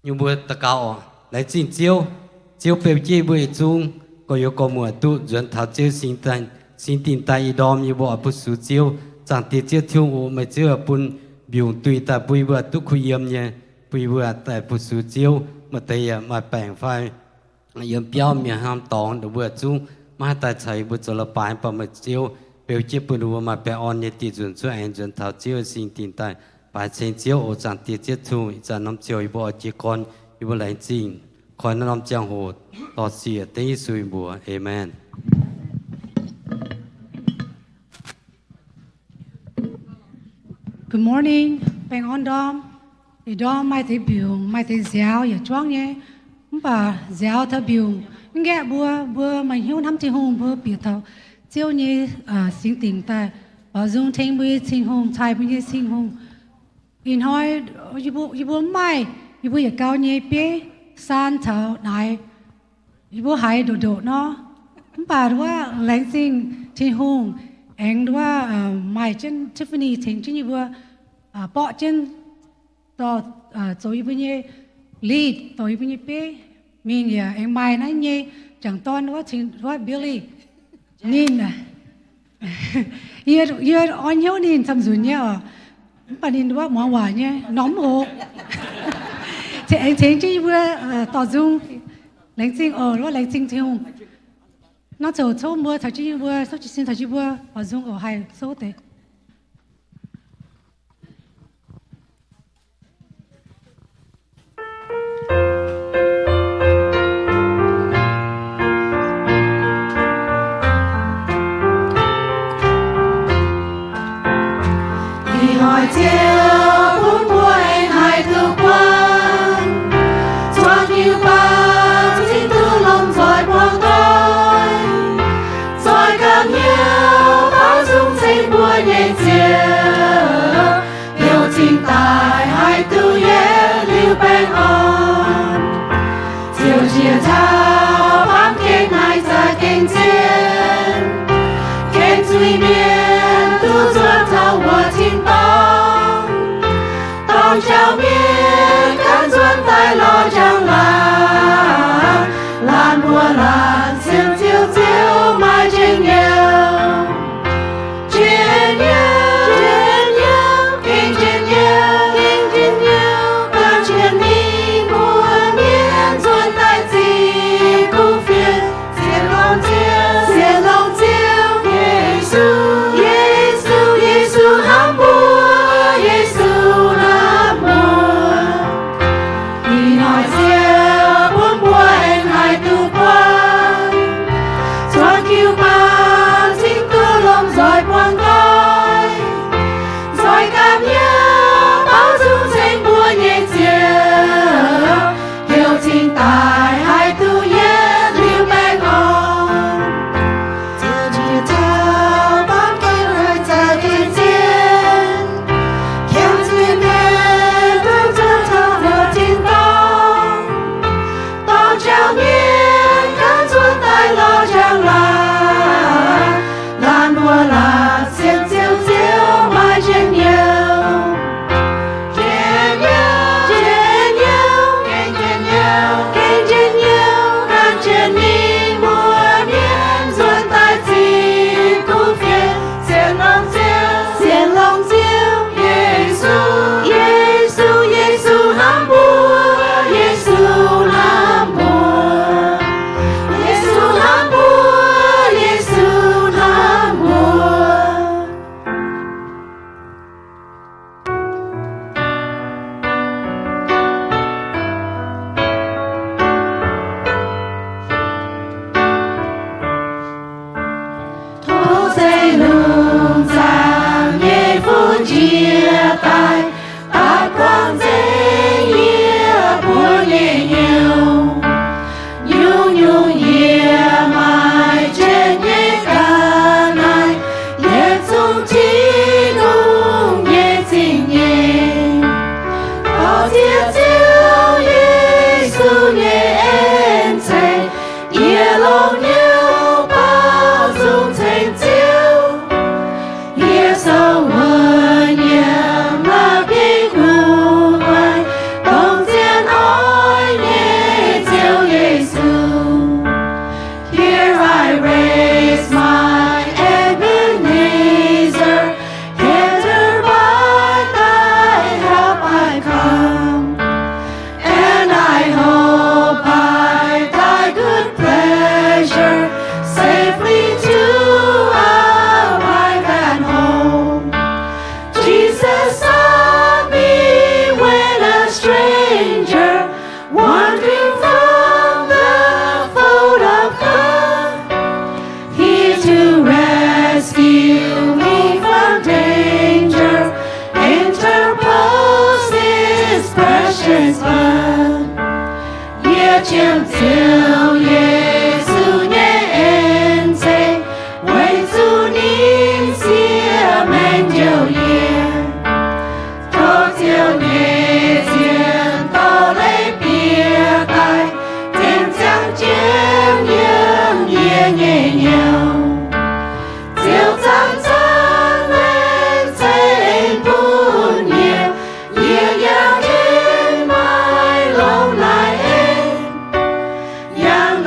nhưng bữa ta cao lại xin chiếu bèo chi bữa chung có yêu có mùa tu duyên thảo chiếu xin tin tay đom như bộ bút số chiếu chẳng tiết chiếu thiêu ô mà chiếu bún biểu tùy ta bùi bữa tu khuy yếm nhé bùi bữa tại bút số chiếu mà tay mà bèn phai yếm béo miệng ham tòng được bữa chung mà ta chạy bữa cho là bài bà mà chiếu bèo chi bùn đồ mà bèo on nhé tì duyên cho anh duyên thảo chiếu xin tin tay bài sen chiếu ô chẳng tiết chiếu chung chẳng nắm chiếu bộ chỉ con bộ lại chính khỏi nó nắm giang hồต่อเสียเตยสุยบัวเอเมน Good morning, Bang On Dom. Thì Dom mai thấy biểu, mai thấy giáo, giờ choáng nhé. Không bà giáo thơ biểu, nghe bùa mà hiếu nắm trên hông bùa biểu thảo. Chiêu nhé xin tình ta, bảo dung thanh bùi xin hông, thai bùi xin hông. In hỏi, y bùa mai, y bùa cao nhé bế, san thảo nài. Y bùa hãy đổ nó. Không bàว่าแรงสิ่งที่หงเองว่าไม่เช่นทิฟฟานี่ถึงที่นี่ว่าปอเช่นต่อตัวอีปุ่นยี่ลีดตัวอีปุ่นยี่เป้มีเนี่ยเองไม่นั่นยี่จังตอนว่าถึงว่าบิลลี่นินนะยืดอ่อนเยอะนินทำส่วนเนี่ยปนินว่าหมอหวานเนี่ยน้อมหกจะเองถึงที่ว่าต่อจุงแรงสิ่งว่าแรงสิ่งที่หงnó chờ số mua thằng chị mua số chị xin thằng chị mua và dùng ở hai số thế đi hỏi chiều bốn mùa anh hai thương quan cho nhiều ba xin tư lòng rồi quang đôi rồi càng nhiều bao dung xây mùa manger, wandering from the fold of God, here to rescue me from danger, interpose His precious blood. Yet till Giêsu nhé en say, way to nín xia men điều yên, thô tiêu nhé diện to lấy bia tai, tên giang chiến những nhẹ nhẹ nhau, diệu giang giang lên trên buồn nhẹ, nhẹ nhàng trên mái lâu lại em, yang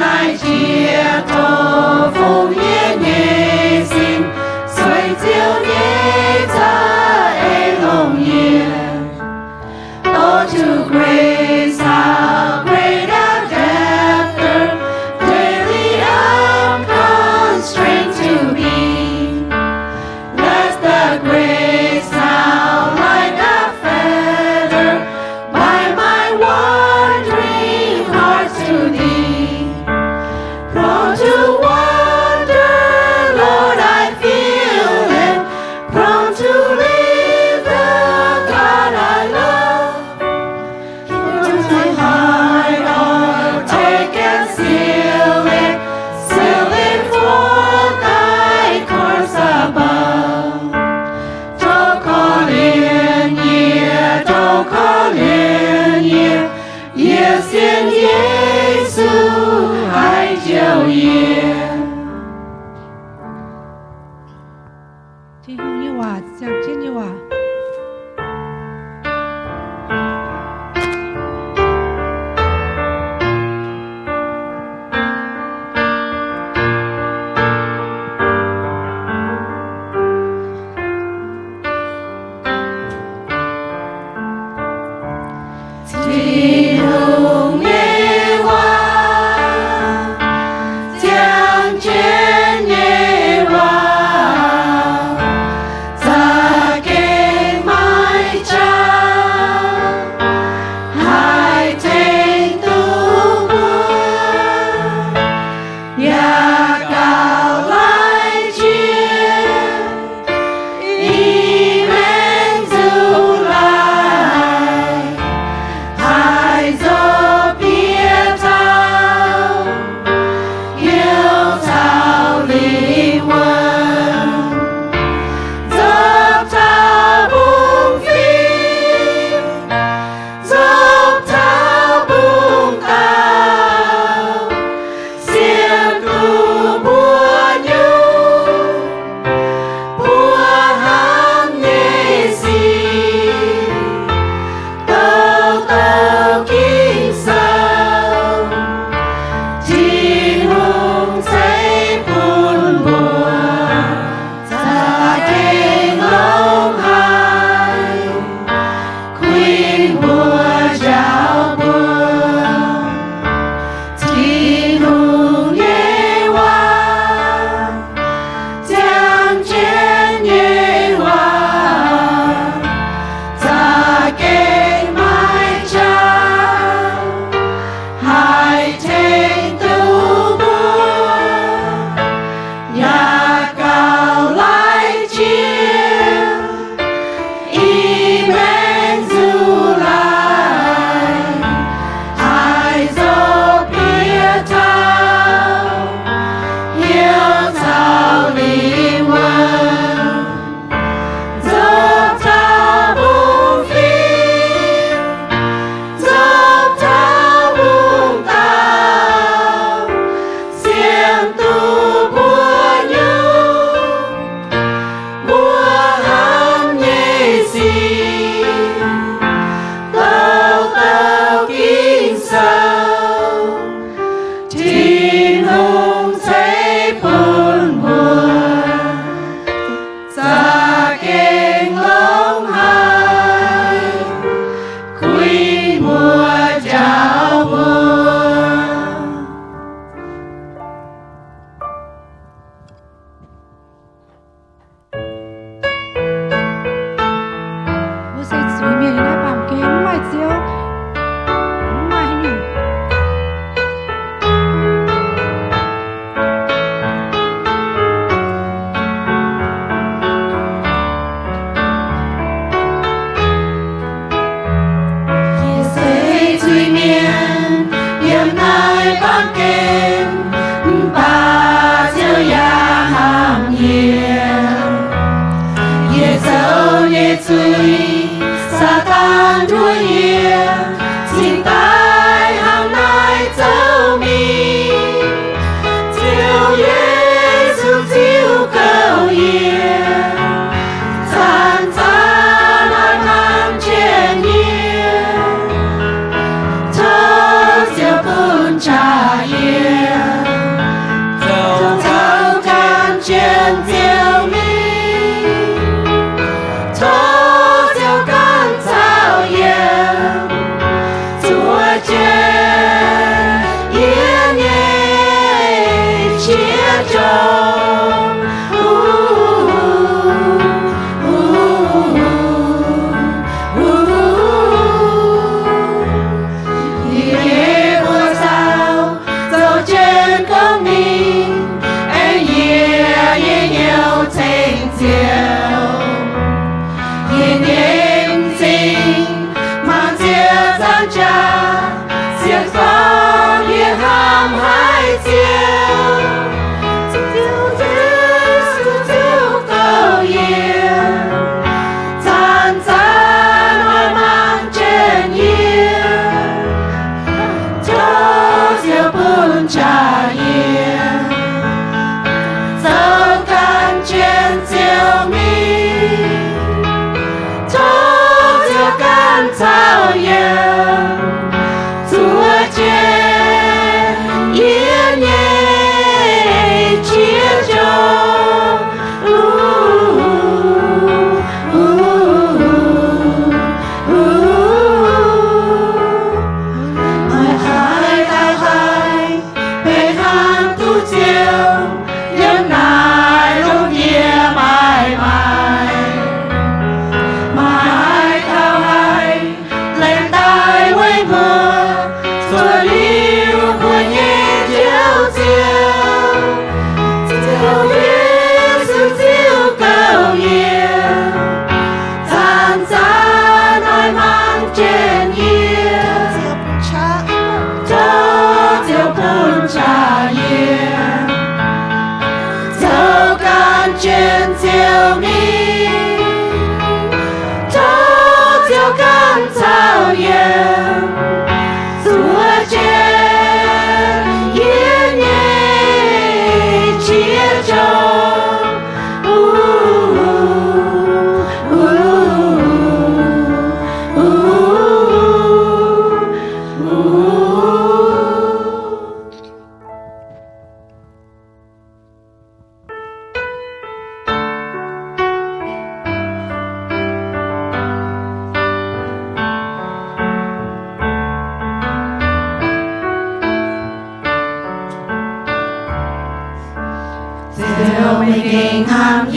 每间行夜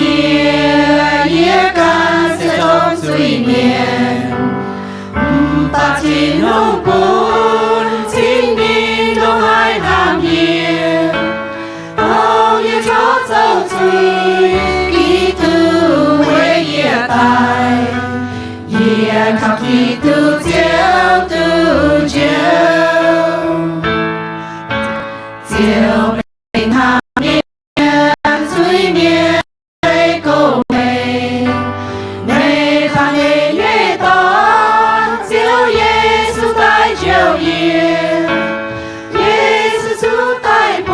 间是种睡眠，把情浓本，情命都爱难言，熬夜吵走醉，一途为夜带，夜靠一途酒途酒，酒被他面醉面被勾勒，每当夜越短，就耶稣带酒夜，耶稣主带本，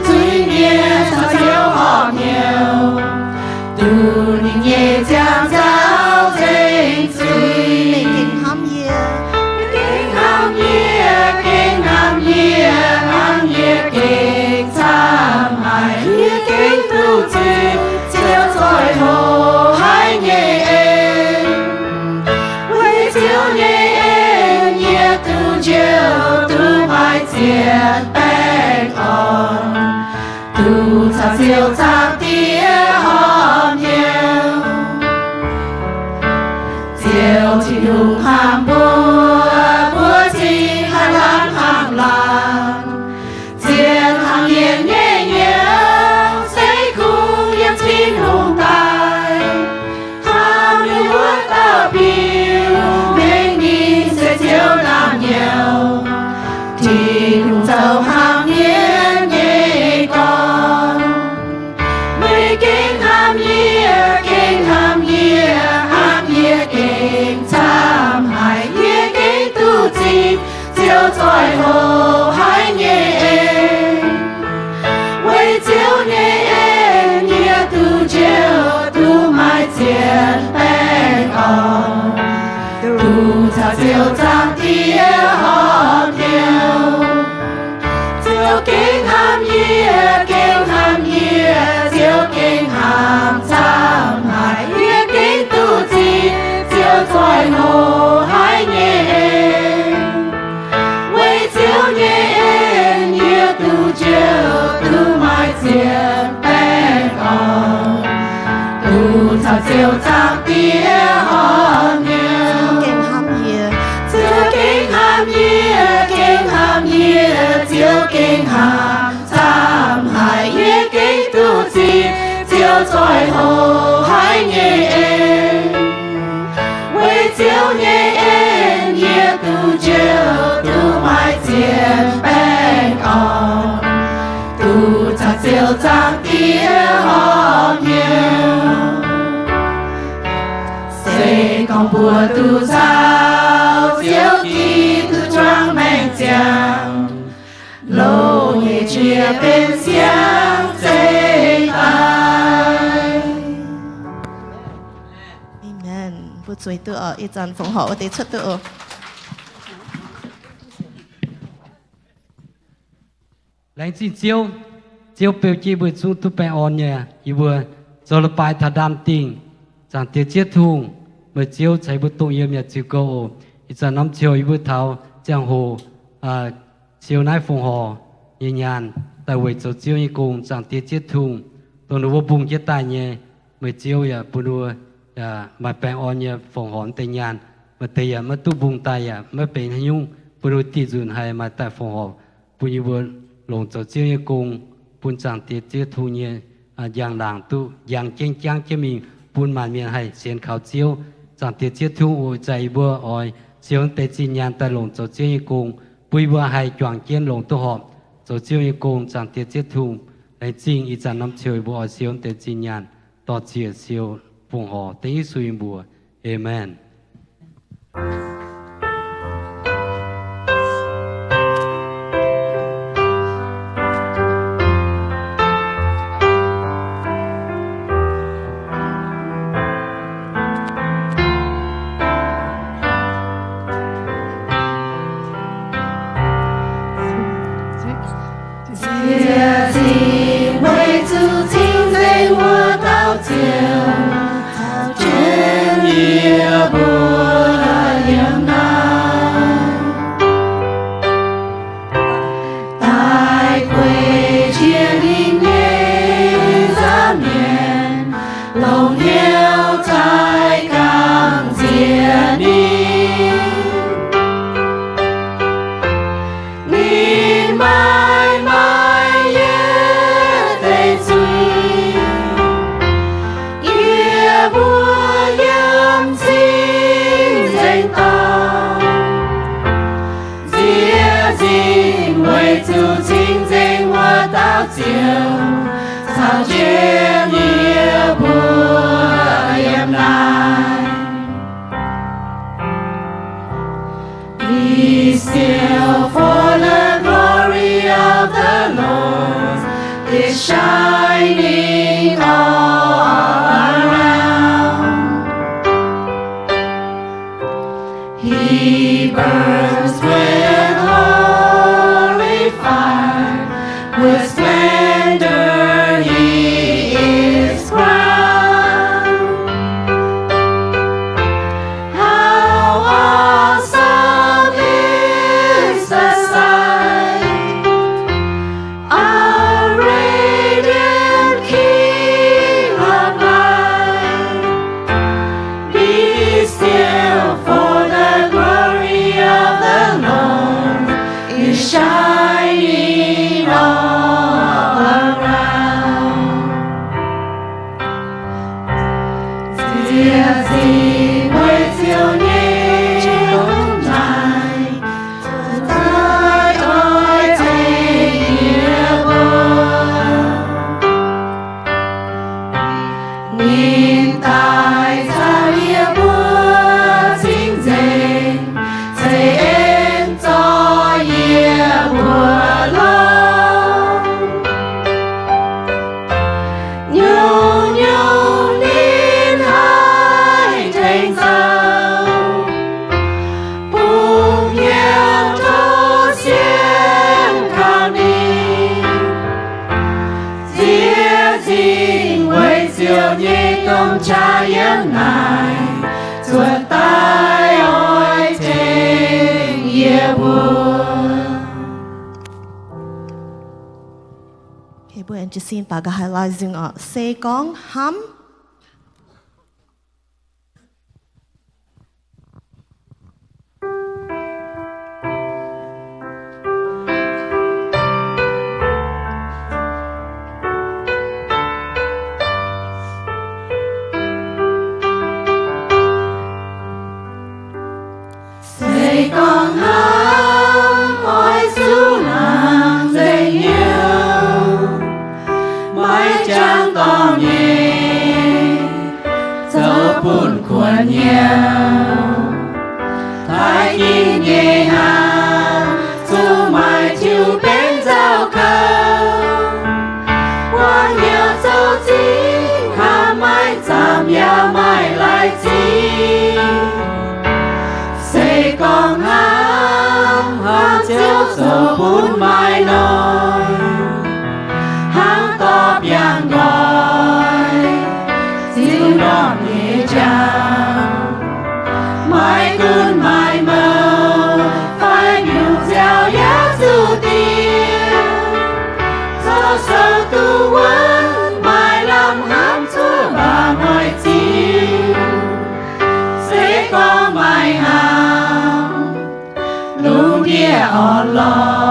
醉面烧酒好牛，独领夜将早醉醉，kinh hâm ye kinh hàm夜hàm夜kinh tham hải夜kinh tu trì chiếu soi hồ hai nhẹ em với chiếu nhẹ em nhẹ tu chiếu tu mai chiến bèn on tu cha chiếu cha tía hòn nhiều chiếu chỉ hùng hàm búa chi hai láng hàng làng chiến hàng yên nhẹ nhàng xây cùng yên chín hùng tài ham yêu muốn ta biểu mình đi sẽ chiếu làm nhiều thì hùng giàu hàng yên nhẹ con mấy kinh ham ye kinh tham hải ye kinh tu trì chiếu soi hồ hai nhẹ em với chiếu nhẹ em ye tu chiếu tu mai chiến bèn on tu cha chiếu trang tía hòn nhiều chiếu kinh ham ye chiếu kinh ham tham hải ye kinh tu trì chiếu soi hồ hai nhẹ em với chiếu nhẹ em ye tu chiếu tu mai chiến bèn on tu cha chiếu trang tía hòn nhiều kinh hâm ye chiếu kinh ham ye chiếu kinh ham tham hải ye kinh tu trì chiếu soi hồ hai nhẹ em với chiếu nhẹ em ye tu chiếu tu mai chiến bèn on tu cha chiếu trang tía hòn nhiều sẽ còn bùa tu sao chiếu kỳ tu choang men chàng lô nhẹ chia bên xiang dây tai amen bu chuối tự ở ít dần phụng họ tế chất tự ở lãnh chi chiếu chiếu biểu chi bữa xuống tu bè on nhẹ yêu bữa rồi là bài thà đam tình chẳng tiết chiết thùng bữa chiếu chạy bữa tụng yếm nhật chiếu câu ít giờ năm chiều yêu bữa thảo giang hồ chiều nay phụng họ nhẹ nhàng tại buổi chiều chiếu như cùng chẳng tiết chiết thùng tôi nói bùng chiết tài nhẹ bữa chiếu ya bữa đua mà bè on nhẹ phụng họ tây nhàn mà tây ya mà tu bùng tài ya mà bè hay nhung bữa đua tì dùn hay mà tại phụng họ bữa như bữa lồng cho chiếu như cùng bún chẳng tiết chiết thùng nhẹ giang đảng tu giang chênh chang chế mình bún màn miền hay xiên khảo chiếu chẳng tiết chiết thùng ôi chạy bữa oi chiếu tây chi nhàn tại lồng cho chiếu như cùng bùi bữa hay choàng chiên lồng tu họp cho chiếu như cùng chẳng tiết chiết thùng lấy chính ý chẳng năm chiều bữa chiếu tây chi nhànต่อเฉียดเซียวฟงหอเตยสุยบัวเอเมน 谢敬为主敬在我道前，真也不应难，待归千里年，为主亲近我到酒，操决也不言来。Be still, for the glory of the Lord is shining all around. He burns with holy fire, with splendor he is crowned. How awesome is the sight, our radiant King of light. Be still, for the glory of the Lord is shining all around. Dear thee, with your name tonight, thy oi take ye nhìn tại sao ye bữa chính danh, thầy em cho ye bữa lo. Nhiều nhiều nín hai thành dâu, bùng nhiều thô xiên khao ni. Diệt dinh với diệu nhi công cha yên ngài, chuột tai ôi trên ye buồn. Thì bữa anh chỉ xin bà cái highlight dừng ở xe con hắm. Xây con hám ôi su nàng dây yêu, mái trang to nhẹ dấu buồn của nhau. Thái kỳ nhẹ hàng dù mai chiều bên giao cầu, qua nhiều dấu chính hà mai giảm ya mai lại chi. Xây con hám hoa chiếu dầu bún mai nồi, háng to biang gọi dịu đòn nhẹ chào. Mai cơn mai mơ phai biểu gieo giá dù tiền, do sâu tu vấn mai làm hám chúa bà ngoài chiều. Xây con mai hàm lu địa ở lo,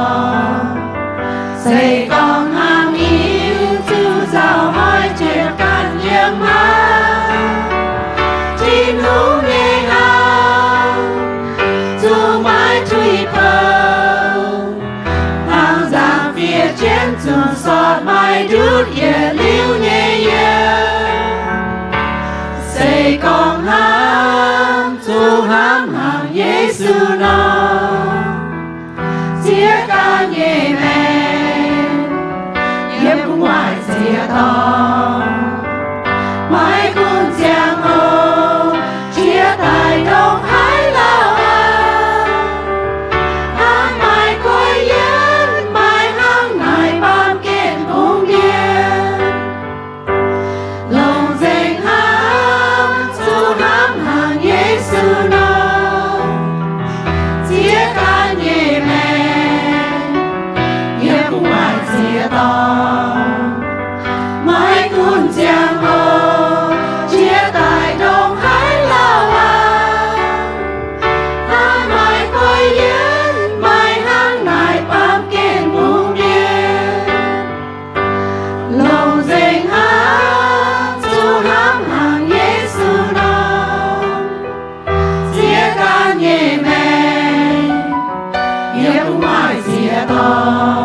xây con hàm yêu chú giáo hỏi chuyện can nhiệm hát. Chim hú nghe hàm dù mãi truy cầu, hàng giang phía trên trường sọt mai đút ye liu nhẹ nhẹ. Xây con hám dù hám hàng Giêsu nó chia ca nhẹ mềm yếm cũng ngoài chia to. Mãi cũng giang hồ chia tài đông hải lao hang mai coi yên mai hang ngài ban kết vùng điên. Lòng danh hám dù hám hàng Giêsu nó chia ca nhẹ mềm yếm cũng ngoài chia to. Mãi cũng giang hồ chia tài đông hải lao hang mai coi yên mai hang ngài ban kết vùng điên. Lòng danh hám dù hám hàng Giêsu nó chia ca nhẹ mềm yếm cũng ngoài chia to.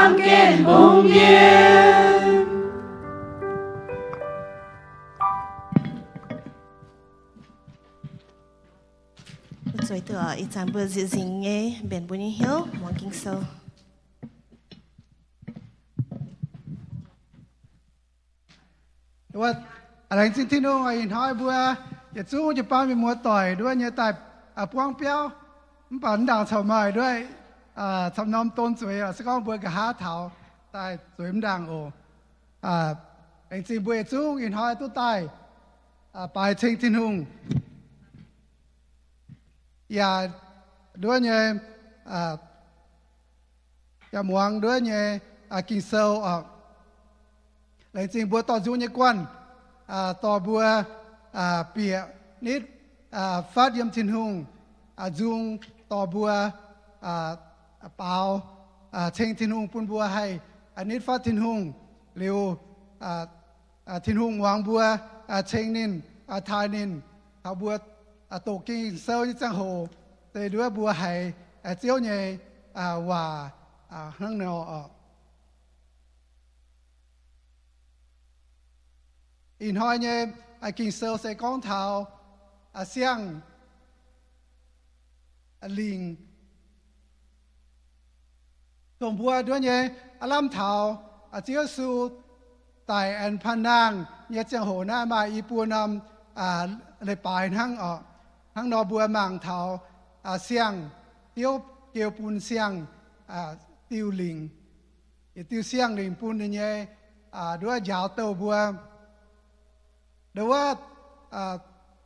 tam kiến bùng nhiên. Rồi từ ít tháng bữa diễn diễn nghe bên bún hiếu mong kinh sâu. What? Anh xin tin ông anh hỏi bữa, giờ chúจะป้ามีมัวต่อยด้วยเนี่ยแต่พวงเปียวมันปั่นด่างชาวไม้ด้วยทำน้ำต้นสวยสก้องบัวกับหาเถาแต่สวยมันด่างโอanh xin bữa chú anh hỏi tôi taiไปทิ้งทิ้งหงอย่าด้วยเนี่ยอย่ามองด้วยเนี่ยกินเซลanh xin bữaต่อจูเนี่ยกวนต่อบัวเปียนิดฟาดยมทินหงจุงต่อบัวเปล่าเชงทินหงปุ่นบัวให้นิดฟาดทินหงเร็วทินหงวางบัวเชงนินทายนินเขาบัวตกกินเซลยี่จังโหแต่ด้วยบัวให้เจียวเนี่ยว่าห้างนออินหอยเนี่ยกินเซลใส่ก้องเท้าเสียงลิงส่งบัวด้วยเนี่ยลำเท้าเจียวสูไต่อันพันนางเนี่ยจังโหหน้ามาอีปูนำเลยปลายทั้งทั้งนอบัวมังเท้าเสียงเตี้ยวเกี่ยวปูนเสียงติวลิงติวเสียงลิงปูนเนี่ยด้วยยาวเต้าบัวเดี๋ยวว่า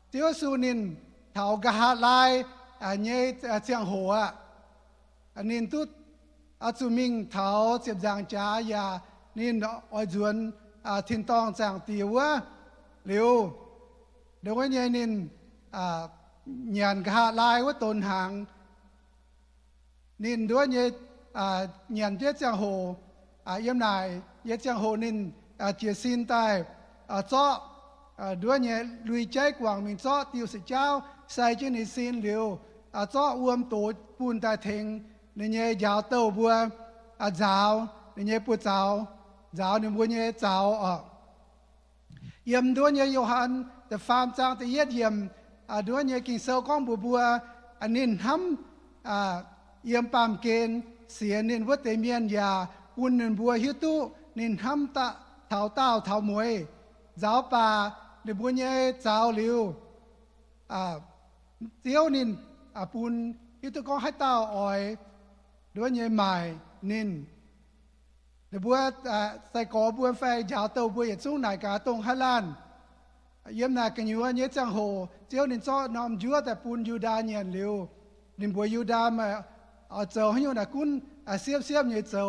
เจ้าสุนินเท่ากะหาลายเนี่ยเชียงหัวนินทุดจุมิงเท่าเสียบจางจ้ายานินอจวนทินตองจางตีว่าเร็วเดี๋ยวว่าเนี่ยนินหยานกะหาลายว่าตนหางนินด้วยเนี่ยหยานเจ้าเชียงหัวเยี่ยมนายเยี่ยเชียงหัวนินเจียซินใต้เจาะด้วยเนี่ยลุยใจกว่างมินซ้อติวสิเจ้าใส่เจนิสินเหลียวซ้ออวมโตปูนตาเทงเนี่ยยาวเต้าบัวจาวเนี่ยปูจาวเนี่ยบัวเนี่ยจาวเยี่ยมด้วยเนี่ยโยฮันแต่ฟาร์มจางแต่เยี่ยมด้วยเนี่ยกินเซลก้องบัวอันนี้ทำเยี่ยมปามเกณฑ์เสียนินวัดเตเมียนยาปูนนินบัวฮิตุนินทำตะเท้าเต้าเท้ามวยเจ้าป่าในบุญเนี่ยเจ้าหลิวเจียวนินปูนยุติก็ให้เต้าอ่อยด้วยเนี่ยใหม่นินในบัวใส่กอบัวไฟยาวเต้าบัวอย่าสู้นายกาตรงฮัลลันเยี่ยมนายกันอยู่ว่าเนี่ยจังโหเจียวนินซ้อนอมยัวแต่ปูนยูดาเนี่ยหลิวนินบัวยูดามาเอาเจ้าให้ยูนากุนเสียบเนี่ยเจ้า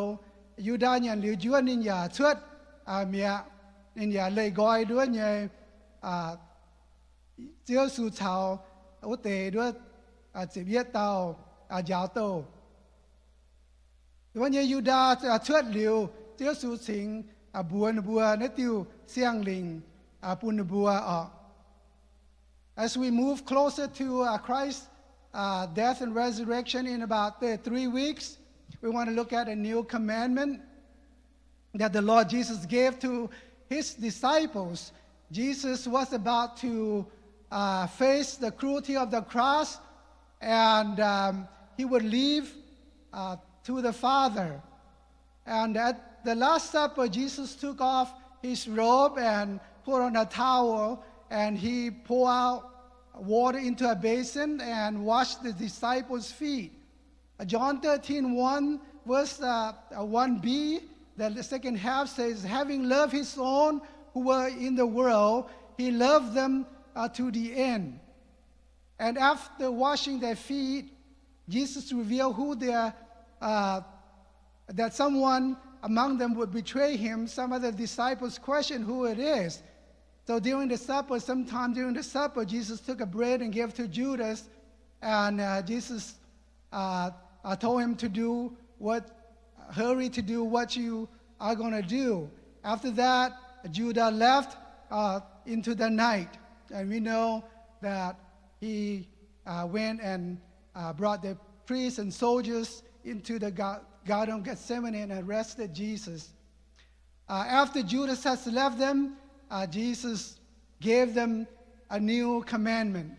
ยูดาเนี่ยหลิวยัวนินอย่าชวดเมียนินอย่าเลยกอยด้วยเนี่ยเจ้าสู่ชาวอุเตด้วยเจ็บเย็ดเตายาวโตด้วยเนี่ยยูดาเชิดเหลียวเจ้าสู่สิงบัวเนติวเสียงลิงปุนบัวAs we move closer to Christ's death and resurrection in about 3 weeks, we want to look at a new commandment that the Lord Jesus gave to His disciples. Jesus was about to face the cruelty of the cross, and He would leave to the Father. And at the Last Supper, Jesus took off His robe and put on a towel, and He poured out water into a basin and washed the disciples' feet. John 13:1, verse 1b, the second half says, having loved His own who were in the world, He loved them to the end. And after washing their feet, Jesus revealed who that someone among them would betray Him. Some of the disciples questioned who it is. So during the supper, sometime during the supper, Jesus took a bread and gave to Judas, and Jesus told him to hurry to do what you are going to do. After that, Judas left into the night, and we know that he went and brought the priests and soldiers into the Garden of Gethsemane and arrested Jesus. After Judas has left them, Jesus gave them a new commandment.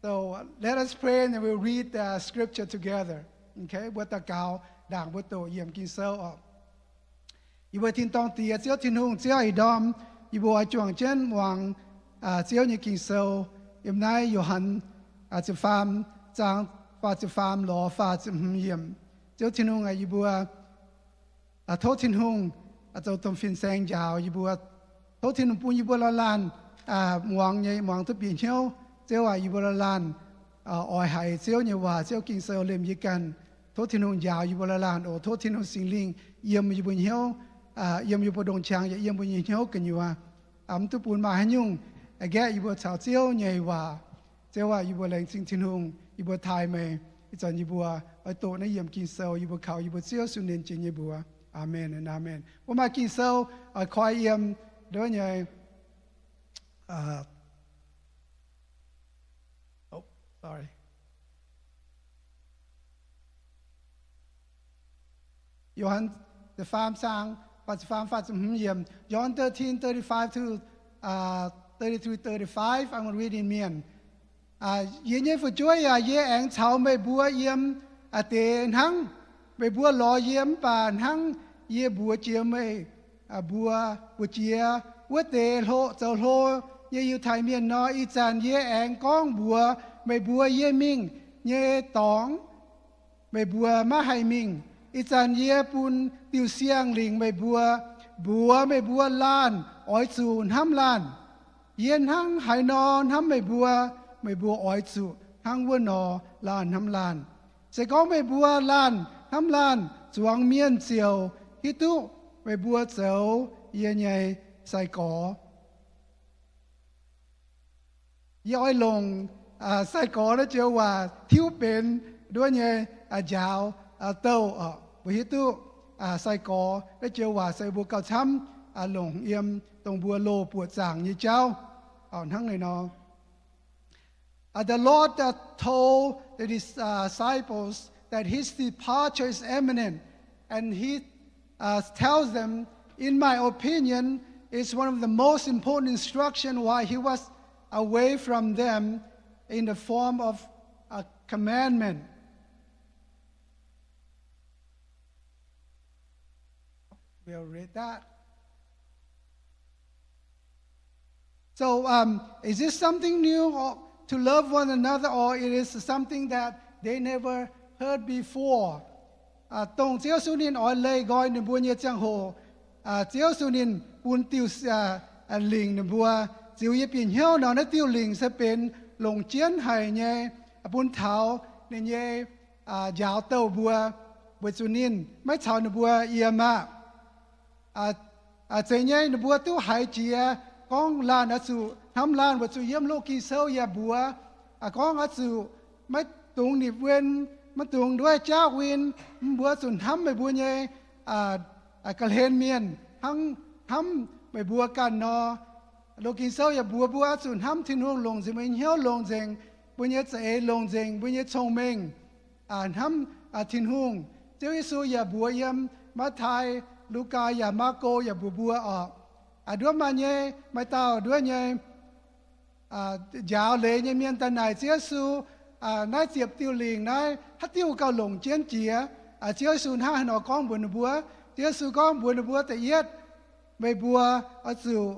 So let us pray and then we'll read the scripture together. Okay, what the cow đảng what the yem kinh sâu. Ibu tin tông tia chiếu tin hùng chiếu ai đom. Ibu ai chuang chen wang chiếu như kinh sâu. Yem nay Johann chỉ phàm trang pha chỉ phàm lò pha chỉ yem. Chiếu tin hùng ai ibu thốt tin hùng cho tông phiên sang giàu ibu thốt tin hùng pu ibu la lan wang nhảy wang tu biển hiếu. Chiếu ai ibu la lan ỏi hải chiếu như hòa chiếu kinh sâu lên nhưกันthốt thiên hùng giàu ibu la lan ở thốt thiên hùng sinh linh yếm ibu hiếu yếm ibu đông trang yếm ibu hiếu cần như hòa tu bùn mà hành nhung ghé ibu chào chiếu như hòa chiếu ai ibu lên sinh thiên hùng ibu thái mày cho ibu ở tổ này yếm kinh sâu ibu khảo ibu chiếu suy nên chính ibu amen and amen. Hôm nay kinh sâu ở khoai yếm đó như sorry. Johann the farm sang but farm phát yem. John 13:35 to 33:35. I'm going to read in Mian. Ye for joy ye ang chao me bua yem te hang me bua lo yem pan hang ye bua chia me bua chia what te ho chao ho ye yu thai mian no i chan ye ang kong bua me bua ye ming ye tong me bua ma hai ming i chan ye pun tiu siang ling me bua lan oi chu ham lan yen hang hai non ham me bua oi chu hang wo no lan ham lan se ko me bua lan ham lan chuang mien chiao hi tu me bua chao ye nhai sai ko ye oi long sai có đó chiều hòa thiếu bên đôi như giáo tàu với tu sai có đó chiều hòa sai bùa cao chăm lồng yếm tông bùa lô bùa giảng như cháu hăng này nó. The Lord told the disciples that his departure is imminent, and he tells them, in my opinion, it's one of the most important instructions why he was away from them in the form of a commandment. We'll read that. So, is this something new to love one another, or it is something that they never heard before? Tông chiếu su nín ở lây gọi nên bùa như chẳng hồ. Chiếu su nín bùn tiêu lình nên bùa chiếu yếp biển hiếu nào nó tiêu lình sẽ bên lồng chiến hay nhé bún thảo nên nhé giáo tàu bùa su nín mấy thảo nên bùa yếm chạy nhé nên bùa tu hải chia con lan ở su thăm lan bùa su yếm lô kỳ sâu ya bùa con ở su mấy tung nịp viên mấy tung đuôi cháu viên bùa su thăm mấy bùa nhé cái hên miền thăm mấy bùa can nó lô kinh sâu ya bùa su thăm thiên hương lồng gì mình hiếu lồng dèng bùa nhé chạy lồng dèng bùa nhé thông minh thăm thiên hương Chúa Giêsu ya bùa yếm Matthew Luca ya Marco ya bùa đứa mà nhé mai tao đứa nhé giáo lệ nhé miền tây này Chúa Giêsu nãy tiệp tiêu liền nãy hát tiêu cao lồng chiến chia Chúa Giêsu ha nó con buồn bùa Chúa Giêsu con buồn bùa tại yết mấy bùa ở sự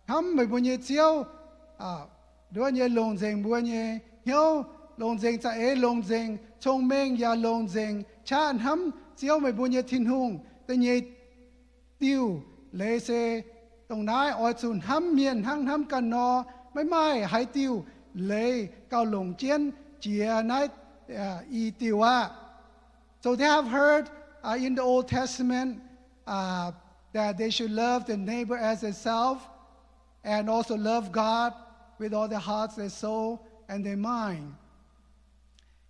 thăm mấy bùa nhé chiếu đứa nhé lồng dèng bùa nhé hiếu lồng dèng chạy lồng dèng thông minh ya lồng dèng cha thăm chiếu mấy bùa nhé thiên hùng tại nhé tiêu lệ xe tông nái ở chun hăm miền hăm cần nó mấy hai tiêu lệ cao lồng chiến chia nái y tiêu So they have heard in the Old Testament that they should love the neighbor as themselves and also love God with all their hearts, their soul, and their mind.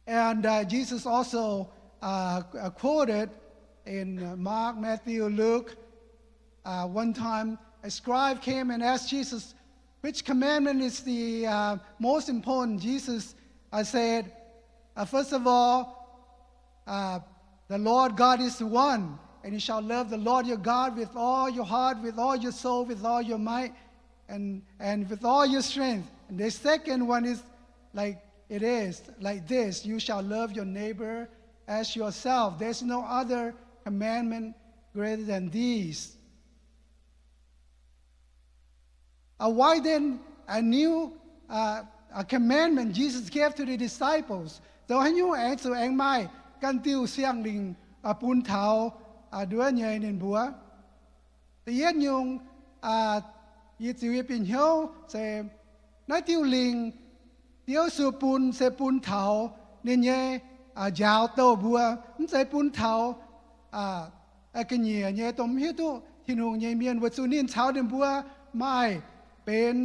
And Jesus also quoted in Mark, Matthew, Luke. One time, a scribe came and asked Jesus, which commandment is the most important? Jesus said, first of all, the Lord God is one, and you shall love the Lord your God with all your heart, with all your soul, with all your might, and with all your strength. And the second one is like it is, like this: you shall love your neighbor as yourself. There's no other commandment greater than these. Why then a new a commandment Jesus gave to the disciples? So anh you answer anh mai can tiêu xiang đình pun thảo đứa nhảy nên búa. Thì yết nhung yết chịu bình hiếu sẽ nói tiêu linh tiêu su pun sẽ pun thảo nên nhảy giáo tàu búa sẽ pun thảo cái nhảy nhảy tôm hiếu tu thì nung nhảy miền vật su nín thảo đến búa maiเป็น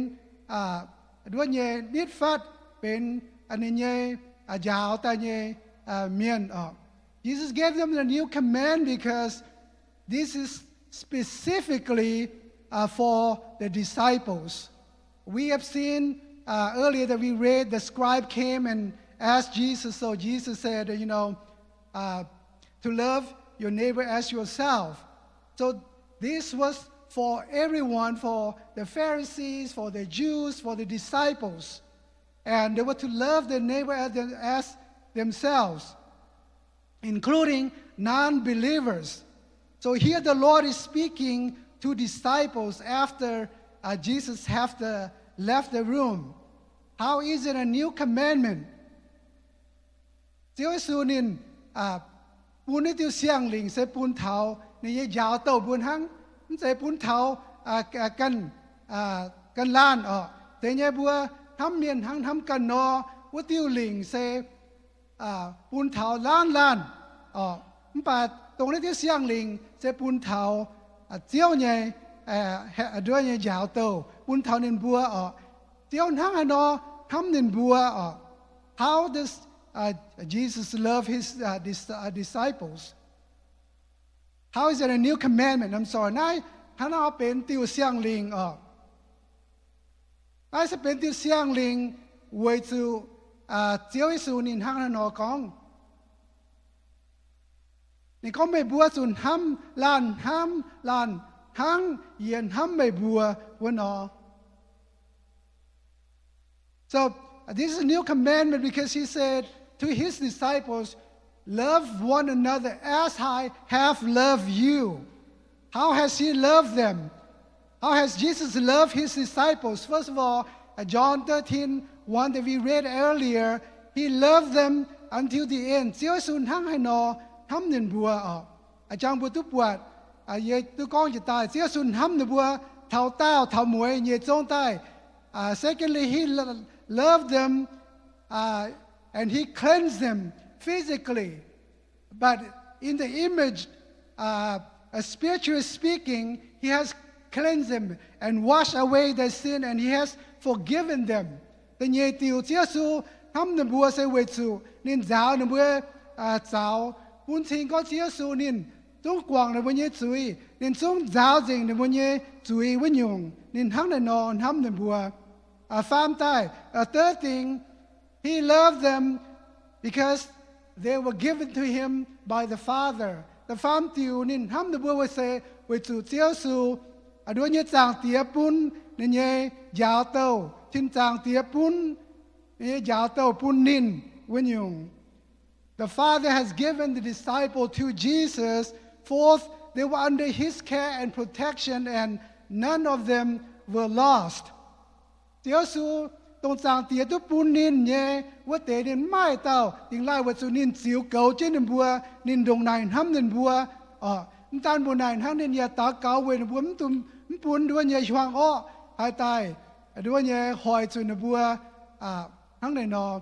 ด้วยเนี่ยนิดฟัดเป็นอันนี้เนี่ยยาวแต่เนี่ยเมียนJesus gave them the new command because this is specifically for the disciples. We have seen earlier that we read the scribe came and asked Jesus, so Jesus said, to love your neighbor as yourself. So this was for everyone, for the Pharisees, for the Jews, for the disciples. And they were to love their neighbor as themselves, including non-believers. So here the Lord is speaking to disciples after Jesus left the room. How is it a new commandment? Chúa Giêsu nên buôn cái tiêu xiang linh sẽ buôn thảo nên giáo tàu buôn hăng sẽ buôn thảo căn lan thế nhé bữa thăm miền hăng thăm căn nọ bữa tiêu linh sẽ buôn thảo lan bà tรงcái tiêu xiang linh sẽ buôn thảo chiếu nhé đứa nhé giáo tàu buôn thảo nên bữa chiếu hăng nọ thăm nên bữa how does Jesus love his disciples? How is it a new commandment? I'm sorry. Nay, hana pen tiêu xiang ling Nay sẽ pen tiêu xiang ling way to chiếu Giêsu nín hang nó con. Nín con mày bùa sun ham lan hang yen ham mày bùa when nó. So this is a new commandment because he said to his disciples, love one another as I have loved you. How has he loved them? How has Jesus loved his disciples? First of all, John 13:1 that we read earlier, he loved them until the end. Chúa Giêsu hăng hay nó hâm nên bùa trong bữa tu bùa ye tu con chỉ tai Chúa Giêsu hâm nên bùa thảo tao thảo muối ye trong tai. Secondly, he loved them and he cleansed them physically, but in the image, spiritually speaking, he has cleansed them and washed away their sin, and he has forgiven them. The nhị tiêu Chúa Giêsu thăm nên bùa sẽ về chủ nên giáo nên bùa giáo buôn thiên có Chúa Giêsu nên chúng quảng nên bùa nhị chuối nên chúng giáo dình nên bùa nhị chuối với nhung nên hăng nên nọ thăm nên bùa phàm tai. Third thing, he loved them because they were given to him by the Father. The phàm tiêu nên hăm nên bùa sẽ về chủ Chúa Giêsu đôi như chàng tía pun nên nhé giáo tàu trên chàng tía pun nhé giáo tàu pun nín với nhung. The Father has given the disciple to Jesus. Fourth, they were under his care and protection, and none of them were lost. Chúa Giêsu tông chàng tía tu pun nín nhé vất tế đến mai tàu tiếng lai vất su nín xíu cầu trên nền bùa nín đồng này hăm nền bùa tan bùa này hăm nền nhà tá cáo về nền bùa tùm pun đua nhà hoang hai tai đua nhà hỏi chuyện nền bùa hăm nền nọ.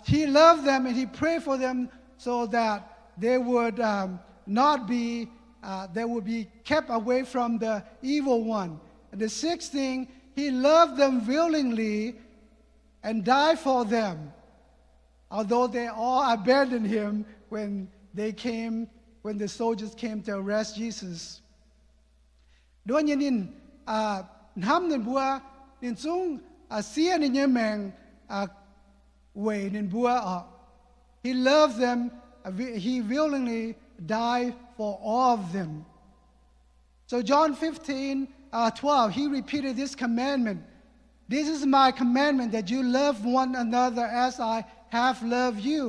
He loved them and he prayed for them so that they would they would be kept away from the evil one. And the sixth thing, he loved them willingly and died for them, although they all abandoned him when the soldiers came to arrest Jesus. Đôi như nín ham nín bùa nín sung xia nín nhẹ mèng về nín bùa He loved them. He willingly died for all of them. So John 15:12, he repeated this commandment. This is my commandment, that you love one another as I have loved you.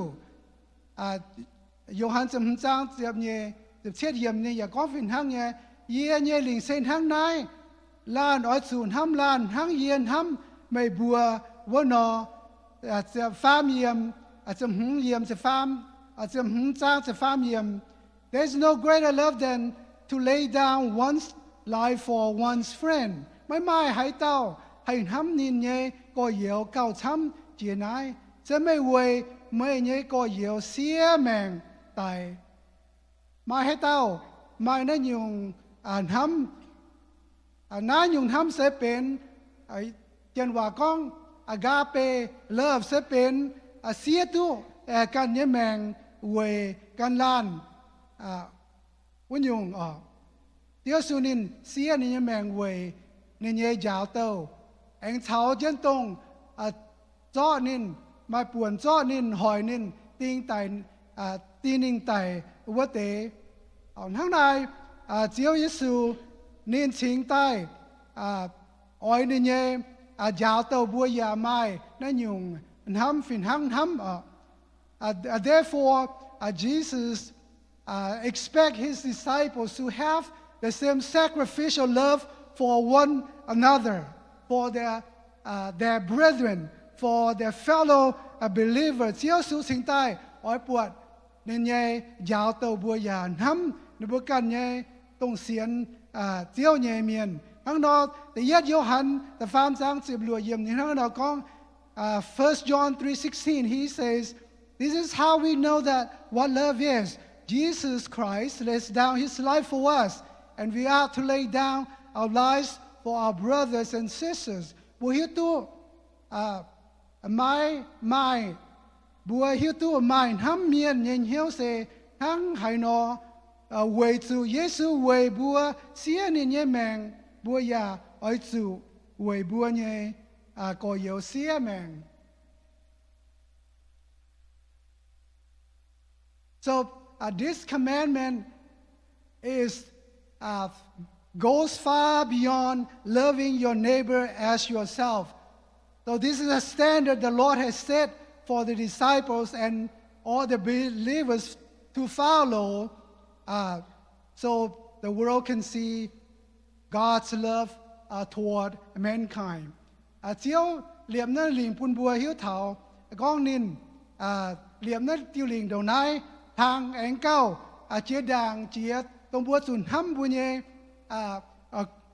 Gioan 15 tiếp nhé, tiếp chết yếm nhé, có phim hăng nhé, nhé linh sen hăng nai, lan ở sùn ham lan hăng yên ham mày bùa vô nọ, sẽ phàm yếm, sẽ hung yếm sẽ phàm, sẽ hung trang sẽ phàm yếm. There's no greater love than to lay down one's life for one's friend. Mai hãy tao hãy hâm nín nhé có yếu cao chăm chia nai, sẽ mấy quay mấy nhé có yếu xía mèng tại. Mai hãy tao mai nó dùng hâm nó dùng hâm sẽเป็นchânว่าcon agape love sẽเป็นxía tuกันnhé mèng quayกันlanวันยงเดี๋ยวสุนินเสียนี่แมงเวยนี่เย่ยาวเต้าเอ็งเฉาเจนตรงจ้อนินมาป่วนจ้อนินหอยนินติงไตตีนิงไตวัดเต๋อทั้งนายเจียวเยซูนินชิงใต้อ้อยนี่เย่ยาวเต้าบัวยาไม้นั่นยงทำฟินหังทำtherefore Jesus expect his disciples to have the same sacrificial love for one another, for their brethren, for their fellow believers. Chiếu su sinh tai ỏi buộc nên nhé giáo tàu bùa già nắm nên bữa cần nhé tông xiên chiếu nhé miền. Hằng đó the yết Johann the phàm giang chụp lùa yếm nên hằng đó con 1 John 3:16 he says, this is how we know that what love is. Jesus Christ lays down his life for us, and we are to lay down our lives for our brothers and sisters. Bùa hiếu tu mai bùa hiếu tu mai hăm miên nhìn hiếu se hăng hải nọ về zu Giêsu về bùa xía nên nhé mèng bùa ya ở zu về bùa nhé có yếu xía mèng. So this commandment goes far beyond loving your neighbor as yourself. So this is a standard the Lord has set for the disciples and all the believers to follow, so the world can see God's love toward mankind. Chiếu liệm nó liền pun bùa hiếu thảo con nín liệm nó tiêu liền đầu nai thang ánh cao chia đàng chia tông búa sùn hâm bùa nhé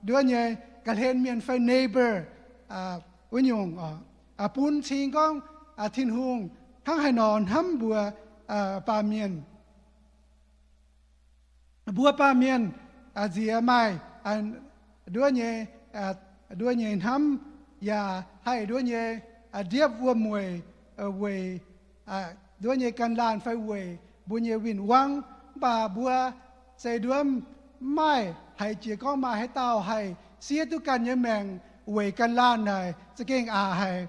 đứa nhé cả lên miền phải neighbor với nhung pun xin con thiên hùng thang hải nòn hâm bùa ba miền bùa ba miền dìa mai đứa nhé hâm ya hay đứa nhé điệp vua mùi về đứa nhé can lan phải về bùa nhé vinh quang bà bùa xây đứa mai hay chỉ có mai hay tao hay xía tu can nhé mèng về can lan này sẽ kinh hay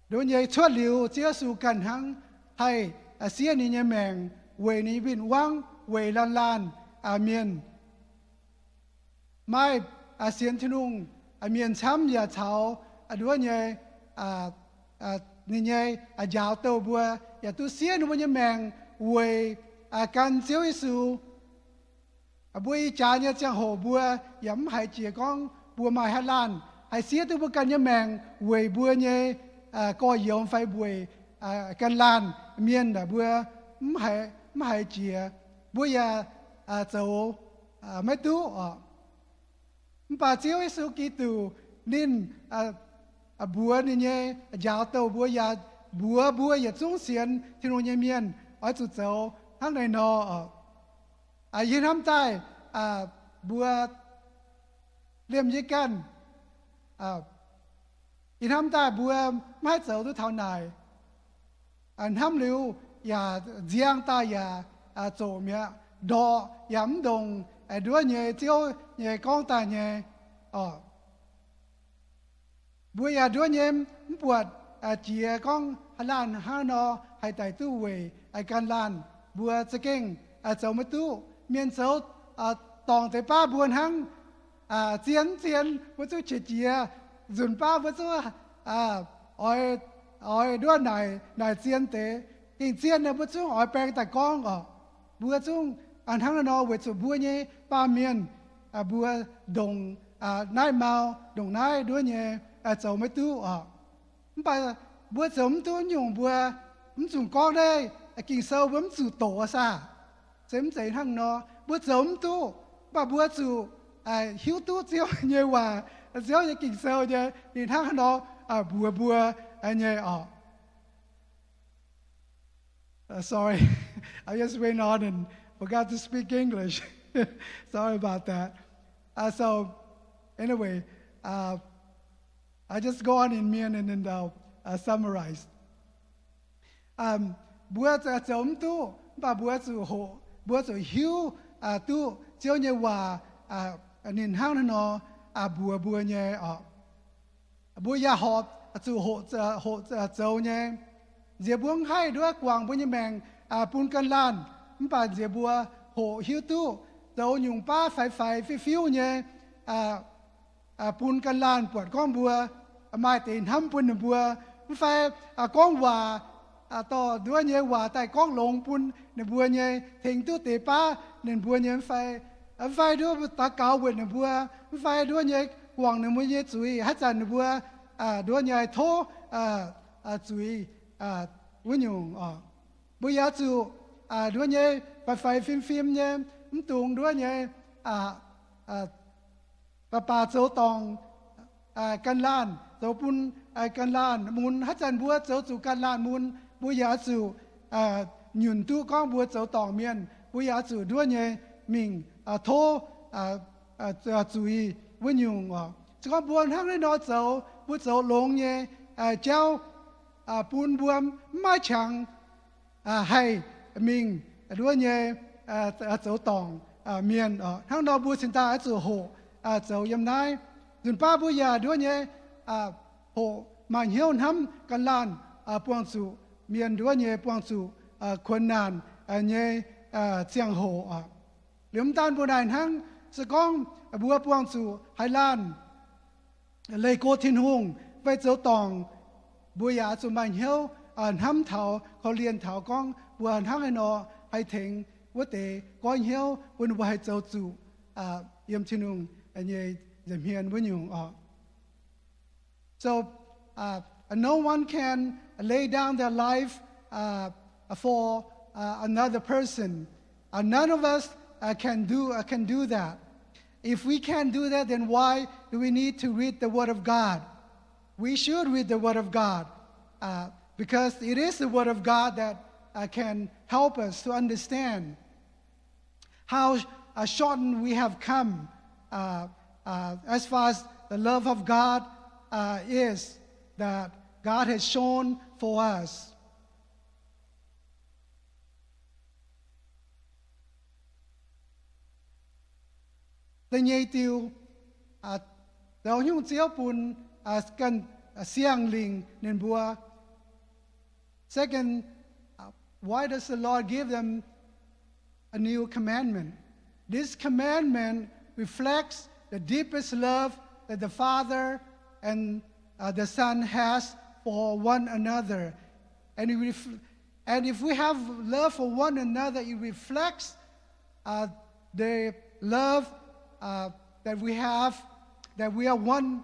đứa nhé thoát liu chia su can hăng hay xía ni nhé mèng về ni vinh quang về lan amen mai xiên thiên nung miền chăm nhà cháu đứa nhé nhé giáo tàu bùa nhà tu xiên nó nhé mèng về can chiếu Giêsu bùa cha nhé chẳng hồ bùa yếm hay chỉ con bùa mai hay lan hay xiên tu bùa can nhé mèng về bùa nhé coi yếm phải bùa can lan miền đã bùa hay chỉ bùa ya cháu mấy tu bà chiếu Giêsu Kitô nên bùa nên nhé giáo tàu bùa ya bùa ya trung xiên thì nó nhé miền ở chỗ cháu thằng này nó yên hâm tai bùa liềm dây can yên hâm tai bùa mai cháu tôi thảo này hâm liu ya giang ta ya chỗ mẹ đỏ yếm đồng đứa nhé chiếu nhé con ta nhé bùa ya đứa nhé buộc chỉ con lan hà nó hay tại tu về ai can lan bùa sẽ kinh cháu mới tu miền cháu tòng tới ba buồn hăng chiến với chú chỉ dùn ba với chú ôi đua này chiến tế kinh chiến này với chú ôi bèn tại con bùa chú anh hăng nó với chú bùa nhé ba miền bùa đồng nai màu đồng nai đua nhé cháu mới tu bà bùa cháu mới tu nhung bùa chúng con đây kinh sâu với chú tổ sao chém chạy hăng nó bùa cháu mới tu bà bùa chú hiếu tu chiếu như hòa chiếu như kinh sâu như thì hăng nó bùa nhé sorry, I just went on and forgot to speak English. Sorry about that. So, anyway, I just go on in Mian and then I'll summarize. Bữa chống tu, bà bữa chủ hộ, bữa chủ hiếu tu, chiếu như hòa, nên hăng nó bữa nhé bữa ya họ chủ hộ châu nhé. Dễ buông hay đứa quảng bữa như mèng bún cân lan bà dễ bùa hộ hiếu tu dấu nhung ba phải phiêu nhé bún cân lan bọt con bùa mai tiền hâm bún bùa phải con hòa to đứa nhé hòa tại con lồng bún nên bùa nhé thỉnh tu tế ba nên bùa nhé phải đứa ta cao bùa nên bùa phải đứa nhé quảng nên bùa nhé chuối hát chân bùa đứa nhé thô chuối với nhung bây giờ chú đứa nhé phải phim nhé tuồng đứa nhé bà cháu tòng can lan cháu bún can lan muốn hát chân bữa cháu chú can lan muốn bây giờ chú nhún tu con bữa cháu tòng miền bây giờ chú đứa nhé mình thô chú ý với nhung chú con buồn hăng lên nó cháu bữa cháu lông nhé cháu bún buồm mai chẳng hay mình đua nhé cháu tòng miền hang đó bùa sinh ta cháu hộ cháu yếm nai dùn ba bùa ya đua nhé hộ mà hiếu hâmกันlan buông chủ miền đua nhé buông chủ困难nhé chiang hộ liếm tan bùa này hang sẽ con bùa buông chủ Hải Lan lấy cô thiên hùng với cháu tòng bùa ya chủ mà hiếu hâm thảoเขาเรียนถาวกองบัวทั้งไอ้นอให้ถึงว่าแต่ก้อยเหี้ยวบนบัวให้เจ้าจู่เยี่ยมชินุงอันนี้จะเฮียนวันยุงso no one can lay down their life for another person none of us can do that if we can't do that then why do we need to read the Word of God we should read the Word of God because it is the Word of God that can help us to understand how shortened we have come as far as the love of God is that God has shown for us. The nhây tiêu đầu nhung chiếu bùn cần xiang linh nên bùa. Second, why does the Lord give them a new commandment? This commandment reflects the deepest love that the Father and the Son has for one another. And if we have love for one another, it reflects the love that we have, that we are one,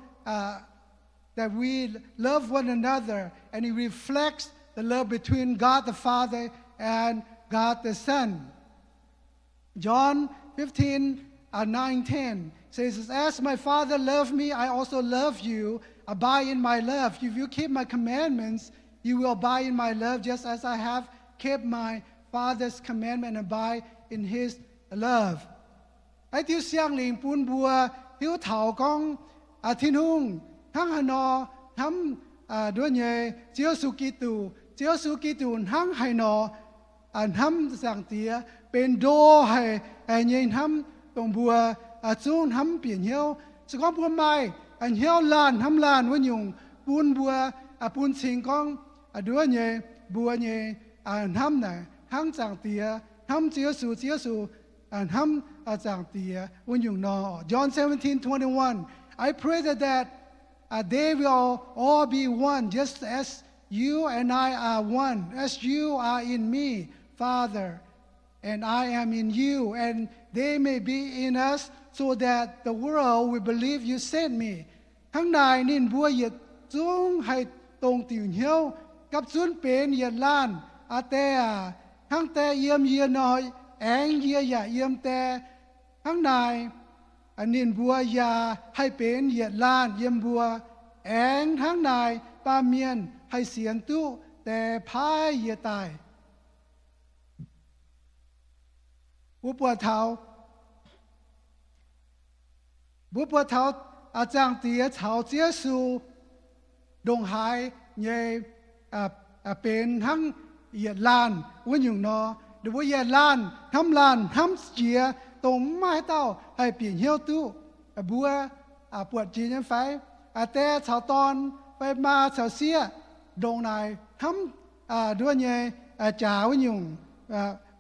that we love one another, and it reflects the love between God the Father and God the Son. John 15:9-10 says, as my Father loved me, I also love you. Abide in my love. If you keep my commandments, you will abide in my love, just as I have kept my Father's commandment and abide in his love. Ai tiêu xiang linh bún bùa hiếu thảo con thiên hùng hăng hà nọ hâm đua nhẹ chiếu su Kitô hăng hà nọ hâm giảng tía bên đô hay nhìn hâm tông bùa chung hâm biển hiếu sự con bùa mai hiếu lan hâm lan với nhung bún bùa bún xin con đua nhẹ bùa nhẹ ham này hang chẳng tía ham Chúa Giêsu ham chẳng tía when you know John 17:21 I pray that they will all be one just as you and I are one as you are in me Father and I am in you and they may be in us so that the world will believe you sent meทั้งนายนินบัวเหยียดจุ้งให้ตรงติ่งเหี้ยวกับจุนเป็นเหยียดล้านอาแต่ทั้งแต่เยี่ยมเยียน้อยแองเยียอย่าเยี่ยมแต่ทั้งนายนินบัวยาให้เป็นเหยียดล้านเยี่ยมบัวแองทั้งนายปาเมียนให้เสียนตู้แต่พายเหยียดตายบุปผาเท้าบุปผาเท้าอาจารย์เตียเท้าเจียสูดงหายเย่เป็นทั้งเหยียดลานวันอยู่นอหรือว่าเหยียดลานทำลานทำเจียตรงไม้เต้าให้เปลี่ยนเหี้ยวตู้บัวปวดจีนยังไฟแต่ชาวตอนไปมาชาวเสียดงนายทำด้วยเย่จ่าวันอยู่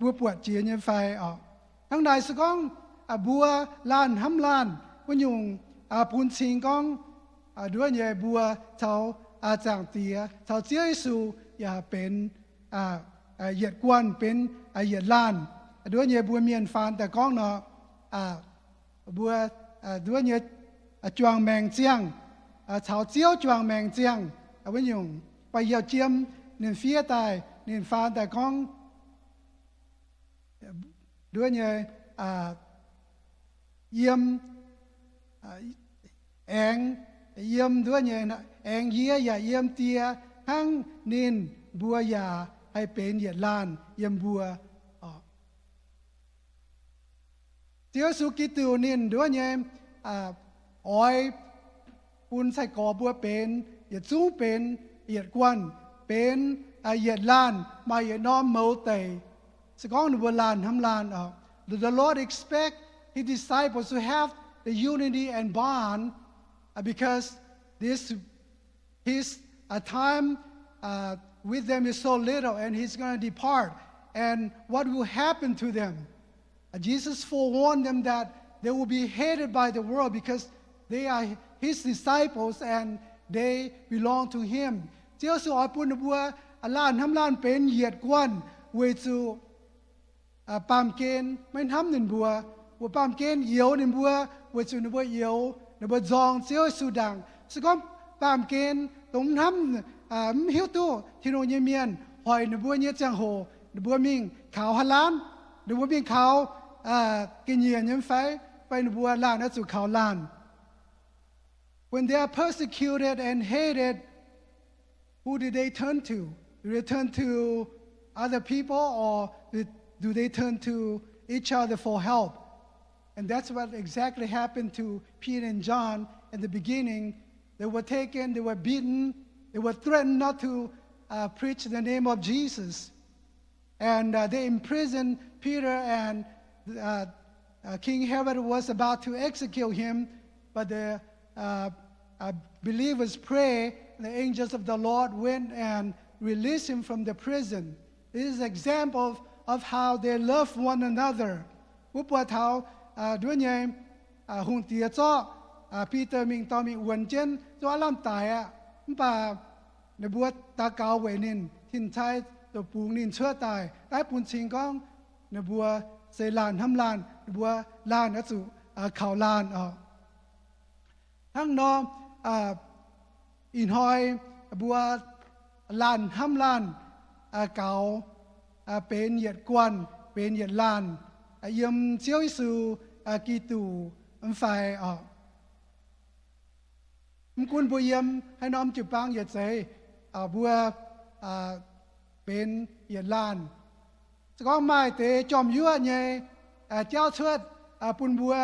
บัวปวดจีนยังไฟออกทั้งนายสก้องบัวลานทำลานวันอยู่พูนชิงก้องด้วยเย่บัวชาวจางเตียชาวเจียสูอย่าเป็นเหยียดกวนเป็นเหยียดล้านด้วยเย่บัวเมียนฟานแต่ก้องเนาะบัวด้วยเย่จวงแมงเจียงชาวเจียวจวงแมงเจียงวันอยู่ไปเหยียดเจียมนินเฟียตายนินฟานแต่ก้องด้วยเย่เยี่ยมแองเยี่ยมด้วยเนี่ยนะแองเยี่ยอย่าเยี่ยมเตียทั้งนินบัวอย่าให้เป็นเหยียดล้านเยี่ยมบัวเจ้าสุกิตูนินด้วยเนี่ยอ้อยปูนใส่กอบัวเป็นเหยียดสูงเป็นเหยียดกวนเป็นเหยียดล้านมาเหยียดน้อมเมาเตยสก้องบัวล้านทำล้านThe Lord expect His disciples to have the unity and bond because his time with them is so little and he's going to depart. And what will happen to them? Jesus forewarned them that they will be hated by the world because they are his disciples and they belong to him. เจ้าสอยปุ่นบัวล้านทำล้านเป็นเหยียดกวนเวจูปามเกนไม่ทำหนึ่งบัวปามเกนเหี่ยวหนึ่งบัวเวจูนบัวเหี่ยวนบัวจองเจ้าสุดังสก็ปามเกนตรงทำเหี่ยวตู้ที่โนเยเมียนหอยนบัวเยจังโหนบัวมิงขาวฮัลานนบัวมิงขาวกินเยียนยังไฟไปนบัวล้านนั่นสู่ขาวล้าน When they are persecuted and hated, who do they turn to? Do they turn to other people or do they turn to each other for help? And that's what exactly happened to Peter and John in the beginning. They were taken, they were beaten, they were threatened not to preach the name of Jesus. And they imprisoned Peter, and King Herod was about to execute him, but the believers prayed, the angels of the Lord went and released him from the prison. This is an example of how they love one another. ผู้ป่วยเท้าด้วยไงหุ่นเตียจ้อปีเตอร์มิงตอมีอวนเจนจ้อล่ำตายป่าในบัวตาเกาเวนินทินชายตัวปูนินเชื่อตายได้ปุ่นชิงก้องในบัวเซลานทำลานในบัวลานนัสู่ข่าวลานทั้งน้องอินหอยบัวลานทำลานเก่าเป็นเหยียดกวนเป็นเหยียดลานเยี่ยมเชี่ยวสู่กีตูไฟมกุลบุเยี่ยมให้น้อมจุปังเหยียดใจบัวเป็นเหยียดลานก็ไม่แต่จอมยั่วไงเจ้าเชิดปุ่นบัว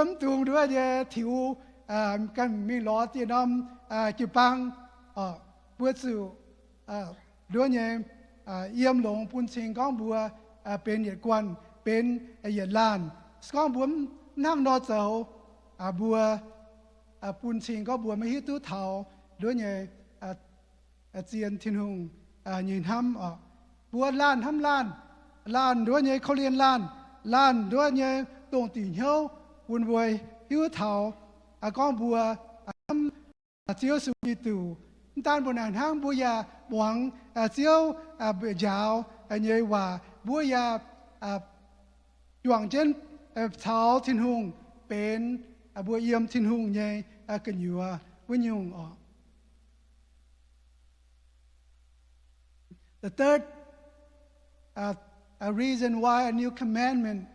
มตูงด้วยเนี่ยถิวกันมีล้อที่น้อมจุปังบัวสู่ด้วยเนี่ยเยี่ยมหลงปุ่นชิงก้องบัวเป็นเหยียดกวนเป็นเหยียดลานสก้องบัวนั่งนอเจ้าบัวปุ่นชิงก็บัวไม่ฮิตุ้เท้าด้วยเนี่ยเจียนทินหงยินห้ำ bùa lan hâm lan đua nhẹ khâu liên lan đua nhẹ tông tỉ nhau buồn vui hiếu thảo con bùa hâm chiếu sự đi tù tan buồn hàn hang bùa ya buông chiếu bùa giáo nhẹ hòa bùa ya chuang trên thảo thiên hùng bên bùa yếm thiên hùng nhẹ cái nhựa với nhung ở. The third a reason why a new commandment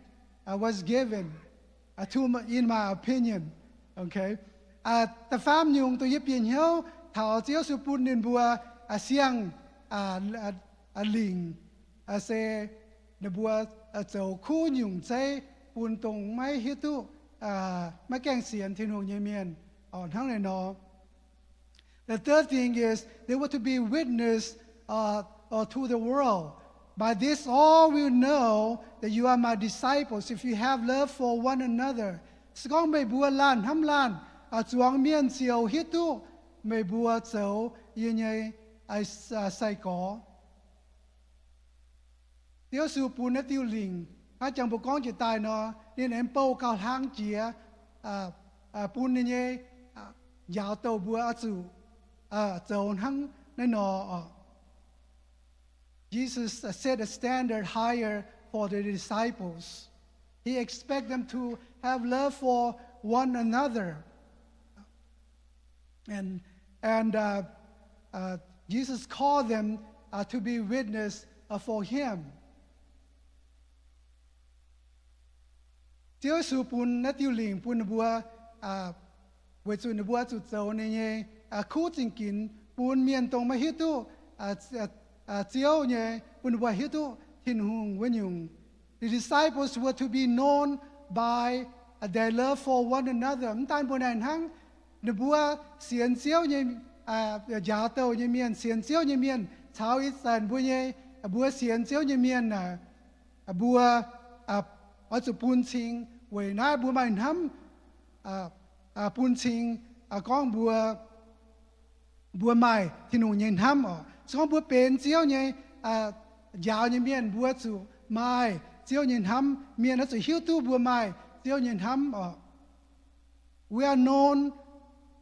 was given, in my opinion, okay. Ta phàm nhung tôi giúp biến hiếu thảo chiếu sự bùn nên bùa xiang lình sẽ để bùa châu khu nhung chế bùn tông máy hiếu tu máy keng xiên thiên hùng nhẹ miền ở thang này nó. The third thing is they were to be witness to the world. By this all will know that you are my disciples if you have love for one another. Skong mày bùa lan hâm lan chuang miên siêu hiết tu mày bùa châu yên nhây sai có. Tiêu sư bùn nó tiêu lình chẳng bộ con chỉ tài nó nên em bầu cao hang chía bùn như nhây giáo tàu bùa chủ châu hăng nên nó. Jesus set a standard higher for the disciples. He expects them to have love for one another. And Jesus called them to be witness for Him. Tiêu sư bùn nát tiêu lình bùn bùa với chủ nửa bùa chủ châu này nhé khu chính kín bùn miền tông mà hiết tu chiếu nhé bùn bùa hiết tu thiên hùng với nhung. The disciples were to be known by their love for one another. Tan bùn này hăng nửa bùa xiên chiếu nhé giáo tàu nhé miền xiên chiếu nhé miền cháo ít sàn bùa nhé bùa xiên chiếu nhé miền bùa ở chỗ bùn chính với nãy bùa mày hâm bùn chính con bùa mày thì nụ nhìn hâm ở xong bùa bền chiếu nhé giáo nhé miền bùa chủ mày chiếu nhìn hâm miền ở chỗ hiếu tu bùa mày chiếu nhìn hâm ở. We are known